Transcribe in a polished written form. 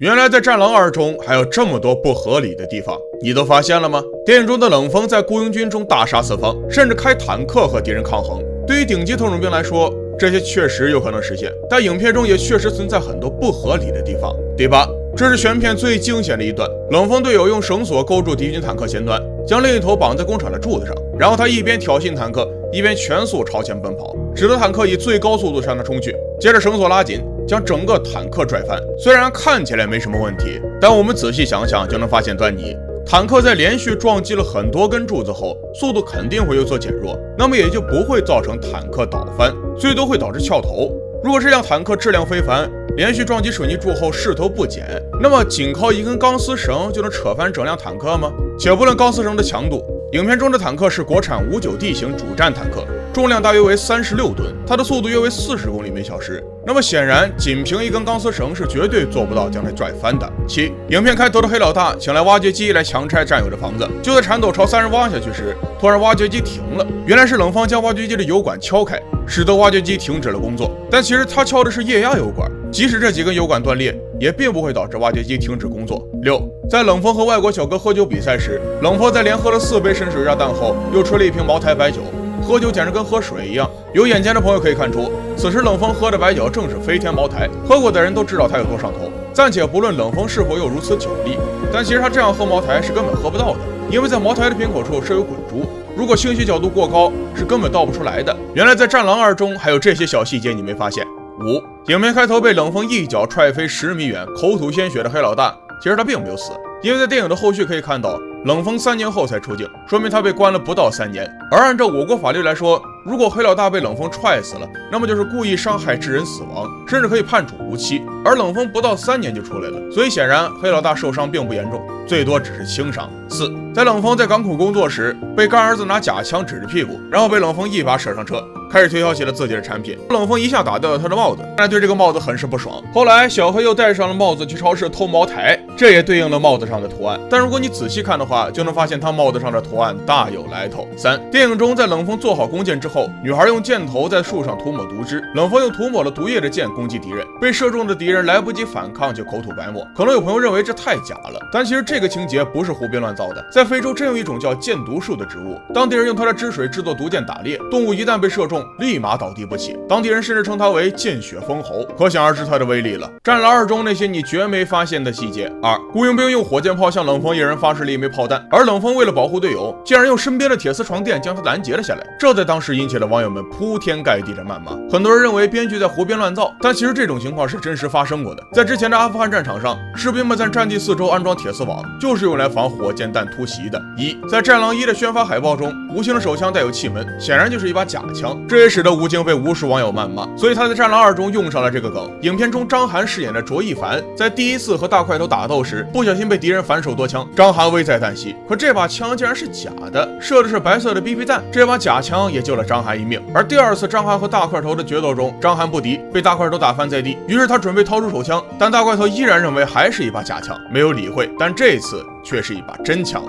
原来在《战狼2》中还有这么多不合理的地方，你都发现了吗？电影中的冷锋在雇佣军中大杀四方，甚至开坦克和敌人抗衡。对于顶级特种兵来说，这些确实有可能实现，但影片中也确实存在很多不合理的地方。第8，这是全片最惊险的一段，冷锋队友用绳索勾住敌军坦克前端，将另一头绑在工厂的柱子上，然后他一边挑衅坦克，一边全速朝前奔跑，使得坦克以最高速度向他冲去。接着绳索拉紧，将整个坦克拽翻。虽然看起来没什么问题，但我们仔细想想就能发现端倪。坦克在连续撞击了很多根柱子后，速度肯定会有所减弱，那么也就不会造成坦克倒翻，最多会导致翘头。如果这辆坦克质量非凡，连续撞击水泥柱后势头不减，那么仅靠一根钢丝绳就能扯翻整辆坦克吗？且不论钢丝绳的强度，影片中的坦克是国产59D 型主战坦克，重量大约为36吨，它的速度约为40公里每小时。那么显然，仅凭一根钢丝绳是绝对做不到将它拽翻的。7，影片开头的黑老大请来挖掘机来强拆战友的房子，就在铲斗朝3人挖下去时，突然挖掘机停了，原来是冷锋将挖掘机的油管敲开，使得挖掘机停止了工作。但其实他敲的是液压油管，即使这几根油管断裂，也并不会导致挖掘机停止工作。6，在冷锋和外国小哥喝酒比赛时，冷锋在连喝了4杯深水炸弹后，又吹了一瓶茅台白酒。喝酒简直跟喝水一样，有眼尖的朋友可以看出，此时冷锋喝的白酒正是飞天茅台，喝过的人都知道他有多上头。暂且不论冷锋是否有如此酒力，但其实他这样喝茅台是根本喝不到的，因为在茅台的瓶口处设有滚珠，如果倾斜角度过高，是根本倒不出来的。原来在《战狼2》中还有这些小细节，你没发现？5，影片开头被冷锋一脚踹飞10米远，口吐鲜血的黑老大，其实他并没有死，因为在电影的后续可以看到，冷锋3年后才出境，说明他被关了不到3年。而按照我国法律来说，如果黑老大被冷锋踹死了，那么就是故意伤害致人死亡，甚至可以判处无期。而冷锋不到3年就出来了，所以显然黑老大受伤并不严重，最多只是轻伤。4，在冷锋在港口工作时，被干儿子拿假枪指着屁股，然后被冷锋一把扯上车，开始推销起了自己的产品。冷锋一下打掉了他的帽子，看来对这个帽子很是不爽。后来小黑又戴上了帽子去超市偷茅台，这也对应了帽子上的图案。但如果你仔细看的话，就能发现他帽子上的图案大有来头。3，电影中在冷锋做好弓箭之后，女孩用箭头在树上涂抹毒汁，冷锋用涂抹了毒液的箭攻击敌人，被射中的敌人来不及反抗就口吐白沫。可能有朋友认为这太假了，但其实这个情节不是胡编乱造的。在非洲真有一种叫箭毒树的植物，当地人用它的汁水制作毒箭打猎，动物一旦被射中，立马倒地不起，当地人甚至称它为见血封喉，可想而知它的威力了。战狼2中那些你绝没发现的细节。2，雇佣兵用火箭炮向冷锋一人发射了一枚炮弹，而冷锋为了保护队友，竟然用身边的铁丝床垫将他拦截了下来，这在当时引起了网友们铺天盖地的谩骂。很多人认为编剧在胡编乱造，但其实这种情况是真实发生过的。在之前的阿富汗战场上，士兵们在战地四周安装铁丝网，就是用来防火箭弹突袭的。在战狼1的宣发海报中，吴京的手枪带有气门，显然就是一把假枪，这也使得吴京被无数网友谩骂，所以他在战狼2中用上了这个梗。影片中张涵饰演的卓一凡在第一次和大块头打斗时，不小心被敌人反手夺枪，张涵危在旦夕，可这把枪竟然是假的，射的是白色的 BB 弹，这把假枪也救了张涵一命。而第2次张涵和大块头的决斗中，张涵不敌，被大块头打翻在地，于是他准备掏出手枪，但大块头依然认为还是一把假枪，没有理会，但这次却是一把真枪。